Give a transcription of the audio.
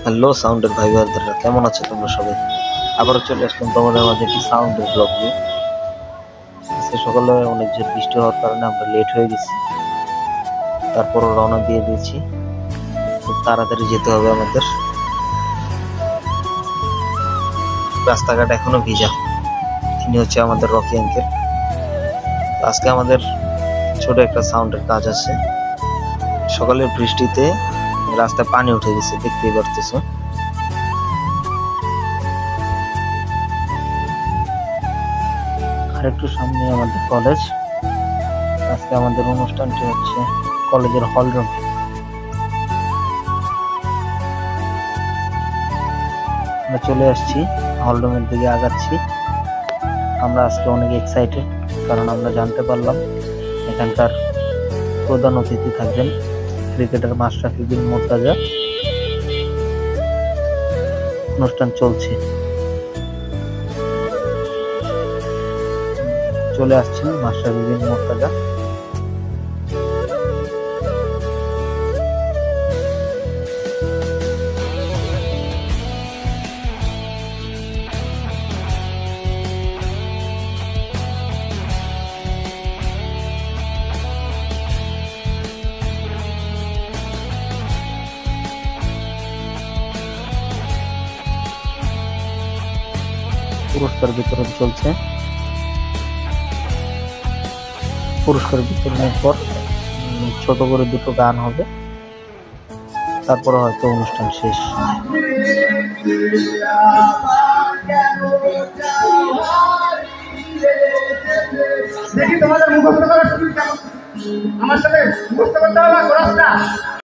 Hello সাউন্ডের ভাই ব্রাদাররা, কেমন আছো তোমরা সবাই? আবারও চলে আসলাম তোমাদের মাঝে একটি সাউন্ডের ব্লগ নিয়ে। আজকে সকালে অনেক জোর বৃষ্টি হওয়ার কারণে আমরা লেট হয়ে গেছি, তারপরও রওনা দিয়ে দিয়েছি। খুব তাড়াতাড়ি যেতে হবে আমাদের। রাস্তাঘাট এখনো ভিজা। তিনি হচ্ছে আমাদের রকি আঙ্কেল। আজকে আমাদের ছোট একটা সাউন্ডের কাজ আছে। সকালের বৃষ্টিতে রাস্তায় পানি উঠে গেছে, দেখতেই পারতেছো। আর একটু সামনে আমাদের কলেজ। আজকে আমাদের অনুষ্ঠানটি হচ্ছে কলেজের হলরুম। আমরা চলে আসছি, হলরুমের দিকে আগাচ্ছি। আমরা আজকে অনেক এক্সাইটেড, কারণ আমরা জানতে পারলাম এখানকার প্রধান অতিথি থাকবেন ক্রিকেটার মাশরাফি বিন মুর্তজা। অনুষ্ঠান চলছে, চলে আসছেন মাশরাফি বিন মুর্তজা। পুরস্কার বিতরণ চলছে। পুরস্কার বিতরণের পর ছোট করে দুটো গান হবে, তারপরে হয়তো অনুষ্ঠান শেষ। দেখি তোমাদের মুখস্থ করার স্কিল কেমন, আমার সাথে মুখস্থ করতে হবে না।